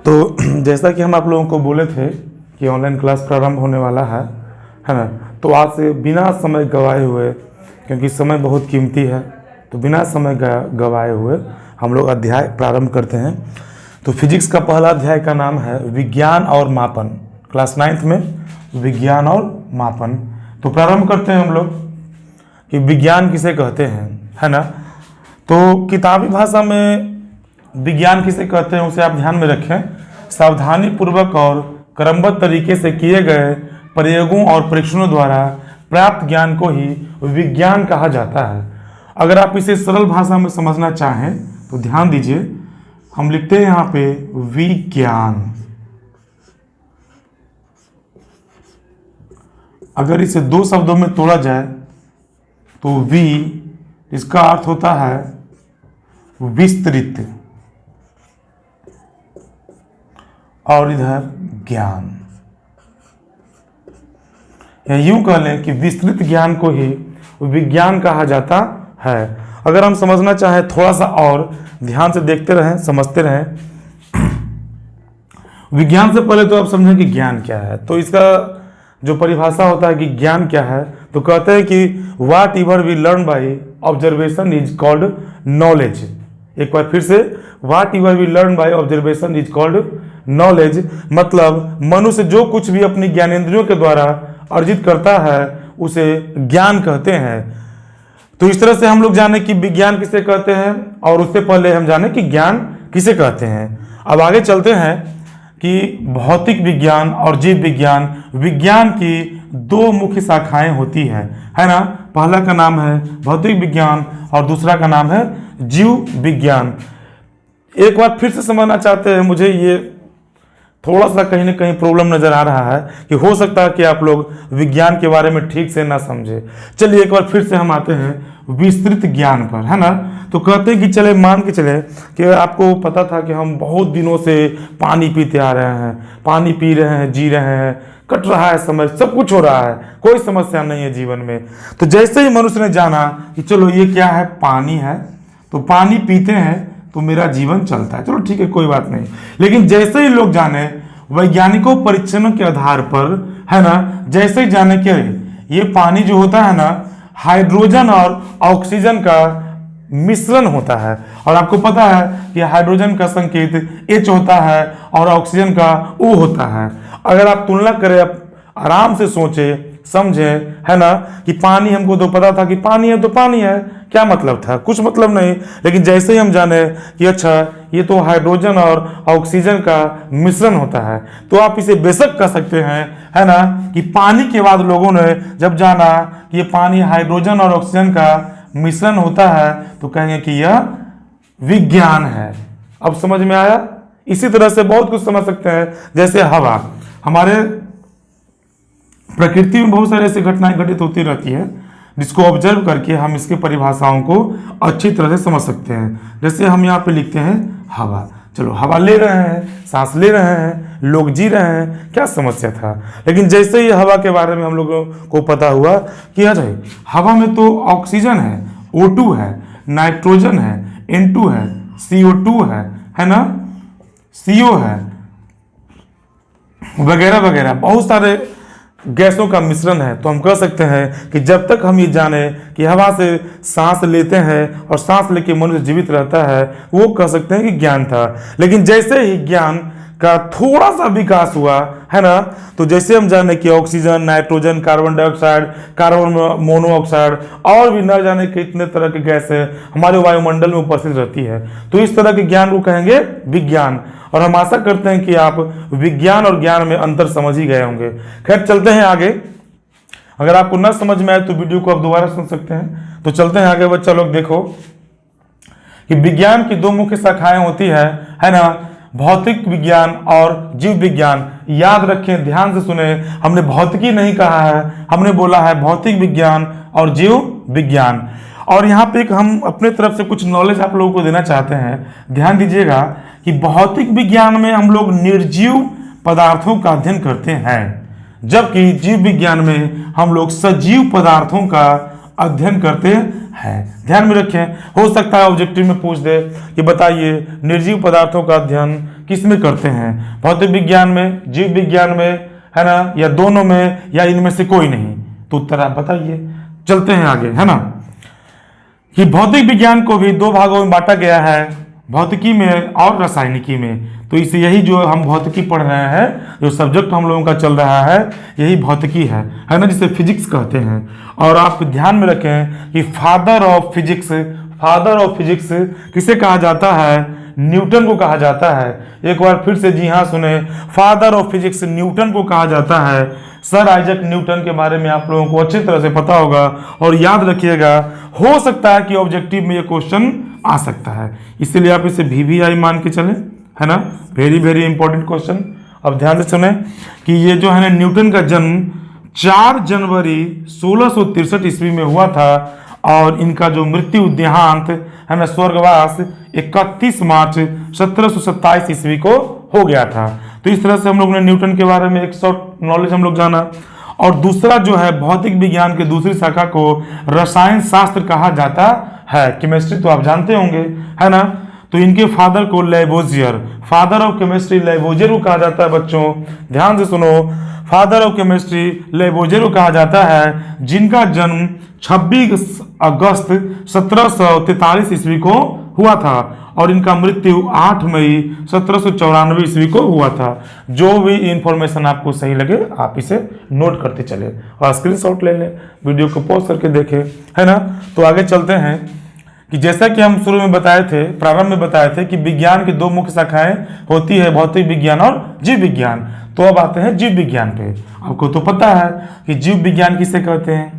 तो जैसा कि हम आप लोगों को बोले थे कि ऑनलाइन क्लास प्रारंभ होने वाला है ना। तो आज से बिना समय गवाए हुए, क्योंकि समय बहुत कीमती है, तो बिना समय गवाए हुए हम लोग अध्याय प्रारंभ करते हैं। तो फिजिक्स का पहला अध्याय का नाम है विज्ञान और मापन। क्लास 9th में विज्ञान और मापन। तो प्रारंभ करते हैं हम लोग कि विज्ञान किसे कहते हैं, है ना। तो किताबी भाषा में विज्ञान किसे कहते हैं उसे आप ध्यान में रखें। सावधानी पूर्वक और क्रमबद्ध तरीके से किए गए प्रयोगों और परीक्षणों द्वारा प्राप्त ज्ञान को ही विज्ञान कहा जाता है। अगर आप इसे सरल भाषा में समझना चाहें तो ध्यान दीजिए, हम लिखते हैं यहाँ पे विज्ञान। अगर इसे दो शब्दों में तोड़ा जाए तो वी, इसका अर्थ होता है विस्तृत, और इधर ज्ञान। या यूं कह लें कि विस्तृत ज्ञान को ही विज्ञान कहा जाता है। अगर हम समझना चाहें थोड़ा सा और ध्यान से देखते रहें, समझते रहें। विज्ञान से पहले तो आप समझें कि ज्ञान क्या है। तो इसका जो परिभाषा होता है कि ज्ञान क्या है, तो कहते हैं कि whatever we learn by observation is called knowledge. एक बार फिर से, whatever we learn by observation is called knowledge. मतलब मनुष्य जो कुछ भी अपनी ज्ञानेंद्रियों के द्वारा अर्जित करता है उसे ज्ञान कहते हैं। तो इस तरह से हम लोग जाने कि विज्ञान किसे कहते हैं, और उससे पहले हम जाने कि ज्ञान किसे कहते हैं। अब आगे चलते हैं कि भौतिक विज्ञान और जीव विज्ञान, विज्ञान की दो मुख्य शाखाएं होती हैं, है ना। पहला का नाम है भौतिक विज्ञान और दूसरा का नाम है जीव विज्ञान। एक बार फिर से समझना चाहते हैं, मुझे ये थोड़ा सा कहीं ना कहीं प्रॉब्लम नजर आ रहा है कि हो सकता है कि आप लोग विज्ञान के बारे में ठीक से ना समझे। चलिए एक बार फिर से हम आते हैं विस्तृत ज्ञान पर, है ना। तो कहते हैं कि चले मान के चले कि आपको पता था कि हम बहुत दिनों से पानी पीते आ रहे हैं, पानी पी रहे हैं, जी रहे हैं, कट रहा है समय, सब कुछ हो रहा है, कोई समस्या नहीं है जीवन में। तो जैसे ही मनुष्य ने जाना कि चलो ये क्या है, पानी है, तो पानी पीते हैं तो मेरा जीवन चलता है, चलो ठीक है कोई बात नहीं। लेकिन जैसे ही लोग जाने वैज्ञानिकों परीक्षणों के आधार पर, है ना, जैसे ही जाने कि ये पानी जो होता है ना, हाइड्रोजन और ऑक्सीजन का मिश्रण होता है। और आपको पता है कि हाइड्रोजन का संकेत H होता है और ऑक्सीजन का O होता है। अगर आप तुलना करें, आराम से सोचे समझे, है ना, कि पानी, हमको तो पता था कि पानी है तो पानी है, क्या मतलब था, कुछ मतलब नहीं। लेकिन जैसे ही हम जाने कि अच्छा ये तो हाइड्रोजन और ऑक्सीजन का मिश्रण होता है, तो आप इसे बेशक कह सकते हैं, है ना, कि पानी के बाद लोगों ने जब जाना कि ये पानी हाइड्रोजन और ऑक्सीजन का मिश्रण होता है, तो कहेंगे कि यह विज्ञान है। अब समझ में आया। इसी तरह से बहुत कुछ समझ सकते हैं, जैसे हवा। हमारे प्रकृति में बहुत सारी ऐसी घटनाएं घटित होती रहती है जिसको ऑब्जर्व करके हम इसके परिभाषाओं को अच्छी तरह से समझ सकते हैं। जैसे हम यहाँ पे लिखते हैं हवा। चलो हवा ले रहे हैं, सांस ले रहे हैं, लोग जी रहे हैं, क्या समस्या था। लेकिन जैसे ही हवा के बारे में हम लोगों को पता हुआ कि अरे हवा में तो ऑक्सीजन है, O2 है, नाइट्रोजन है, N2 है, CO2 है ना, CO है, वगैरह वगैरह बहुत सारे गैसों का मिश्रण है। तो हम कह सकते हैं कि जब तक हम ये जाने कि हवा से सांस लेते हैं और सांस लेके मनुष्य जीवित रहता है, वो कह सकते हैं कि ज्ञान था। लेकिन जैसे ही ज्ञान का थोड़ा सा विकास हुआ, है ना, तो जैसे हम जाने कि oxygen, nitrogen, carbon dioxide, carbon monoxide और भी न जाने कितने तरह के गैसें हमारे वायुमंडल में उपस्थित रहती है, तो इस तरह के ज्ञान को कहेंगे विज्ञान। और हम आशा करते हैं कि आप विज्ञान और ज्ञान में अंतर समझ ही गए होंगे। खैर चलते हैं आगे। अगर आपको न समझ में आए तो वीडियो को आप दोबारा सुन सकते हैं। तो चलते हैं आगे बच्चा लोग। देखो कि विज्ञान की दो मुख्य शाखाएं होती है ना, भौतिक विज्ञान और जीव विज्ञान। याद रखें, ध्यान से सुने, हमने भौतिकी नहीं कहा है, हमने बोला है भौतिक विज्ञान और जीव विज्ञान। और यहाँ पे एक हम अपने तरफ से कुछ नॉलेज आप लोगों को देना चाहते हैं। ध्यान दीजिएगा कि भौतिक विज्ञान में हम लोग निर्जीव पदार्थों का अध्ययन करते हैं, जबकि जीव विज्ञान में हम लोग सजीव पदार्थों का अध्ययन करते हैं। ध्यान में रखें, हो सकता है ऑब्जेक्टिव में पूछ दे कि बताइए निर्जीव पदार्थों का अध्ययन किस में करते हैं, भौतिक विज्ञान में, जीव विज्ञान में, है ना, या दोनों में, या इनमें से कोई नहीं? तो उत्तर आप बताइए। चलते हैं आगे, है ना, कि भौतिक विज्ञान को भी दो भागों में बांटा गया है, भौतिकी में और रासायनिकी में। तो इसे यही जो हम भौतिकी पढ़ रहे हैं, जो सब्जेक्ट हम लोगों का चल रहा है, यही भौतिकी है ना, जिसे फिजिक्स कहते हैं। और आप ध्यान में रखें कि फादर ऑफ फिजिक्स किसे कहा जाता है? न्यूटन को कहा जाता है। एक बार फिर से जी हाँ सुने, फादर ऑफ फिजिक्स न्यूटन को कहा जाता है। सर आइजैक न्यूटन के बारे में आप लोगों को अच्छी तरह से पता होगा, और याद रखिएगा, हो सकता है कि ऑब्जेक्टिव में ये क्वेश्चन आ सकता है, इसीलिए आप इसे VVI मान के चलें, है ना, वेरी वेरी इंपॉर्टेंट क्वेश्चन। अब ध्यान से सुने कि ये जो है ना, न्यूटन का जन्म 4 जनवरी 1663 ईस्वी में हुआ था, और इनका जो मृत्यु देहांत है ना, स्वर्गवास 31 मार्च 1727 ईस्वी को हो गया था। तो इस तरह से हम लोग ने न्यूटन के बारे में एक शॉर्ट नॉलेज हम लोग जाना। और दूसरा जो है, भौतिक विज्ञान के दूसरी शाखा को रसायन शास्त्र कहा जाता है। केमिस्ट्री तो आप जानते होंगे, है ना, तो इनके फादर को लैवोजियर, फादर ऑफ केमिस्ट्री लैवोजियर को कहा जाता है। बच्चों ध्यान से सुनो, फादर ऑफ केमिस्ट्री लैवोजियर को कहा जाता है, जिनका जन्म 26 अगस्त 1743 ईस्वी को हुआ था, और इनका मृत्यु 8 मई 1794 ईस्वी को हुआ था। जो भी इंफॉर्मेशन आपको सही लगे आप इसे नोट करते चले और स्क्रीनशॉट ले लें, वीडियो को पॉज करके देखें, है ना। तो आगे चलते हैं कि जैसा कि हम शुरू में बताए थे, प्रारंभ में बताए थे कि विज्ञान की 2 मुख्य शाखाएं होती है, भौतिक विज्ञान और जीव विज्ञान। तो अब आते हैं जीव विज्ञान पे। आपको तो पता है कि जीव विज्ञान किसे कहते हैं,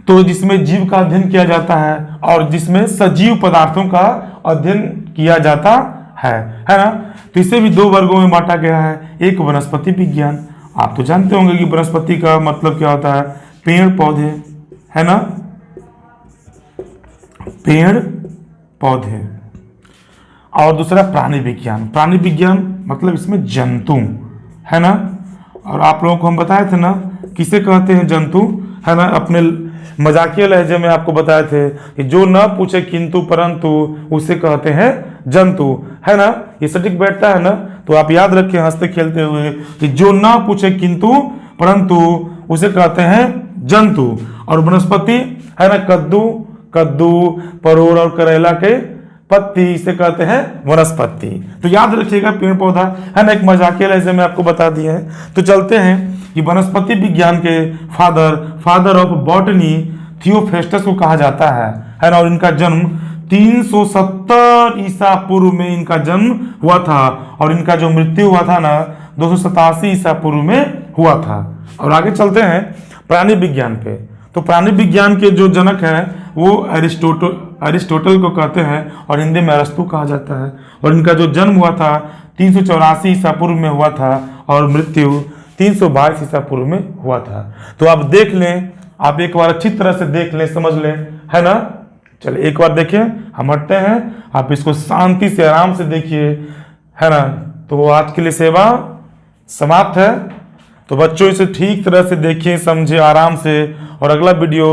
तो जिसमें जीव का अध्ययन किया जाता है और जिसमें सजीव पदार्थों का अध्ययन किया जाता है ना। तो इसे भी 2 वर्गों में बांटा गया है। एक वनस्पति विज्ञान, आप तो जानते होंगे कि वनस्पति का मतलब क्या होता है, पेड़ पौधे, है ना, पेड़ पौधे। और दूसरा प्राणी विज्ञान, प्राणी विज्ञान मतलब इसमें जंतु, है ना। और आप लोगों को हम बताए थे ना किसे कहते हैं जंतु, है ना, अपने मजाकिया लहजे में आपको बताए थे कि जो न पूछे किंतु परंतु उसे कहते हैं जंतु, है ना। ये सटीक बैठता है ना, तो आप याद रखें हंसते खेलते हुए कि जो न पूछे किंतु परंतु उसे कहते हैं जंतु। और वनस्पति है ना, कद्दू, परोर और करेला के पत्ती, इसे कहते हैं वनस्पति। तो याद रखिएगा पेड़ पौधा, है ना, एक मजाकिया लहजे में आपको बता दिए हैं। तो चलते हैं कि वनस्पति विज्ञान के फादर ऑफ बॉटनी थियोफ्रेस्टस को कहा जाता है ना। और इनका जन्म 370 ईसा पूर्व में इनका जन्म हुआ था, और इनका जो मृत्यु हुआ था ना 287 ईसा पूर्व में हुआ था। और आगे चलते हैं प्राणी विज्ञान पे। तो प्राणी विज्ञान के जो जनक हैं वो अरिस्टोटल को कहते हैं, और हिंदी में अरस्तु कहा जाता है। और इनका जो जन्म हुआ था 384 ईसा पूर्व में हुआ था, और मृत्यु 322 ईसा पूर्व में हुआ था। तो आप देख लें, आप एक बार अच्छी तरह से देख लें, समझ लें, है ना। चलिए एक बार देखें, हम हटते हैं, आप इसको शांति से आराम से देखिए, है ना। तो आज के लिए सेवा समाप्त है। तो बच्चों इसे ठीक तरह से देखिए, समझिए आराम से, और अगला वीडियो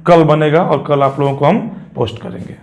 कल बनेगा और कल आप लोगों को हम पोस्ट करेंगे।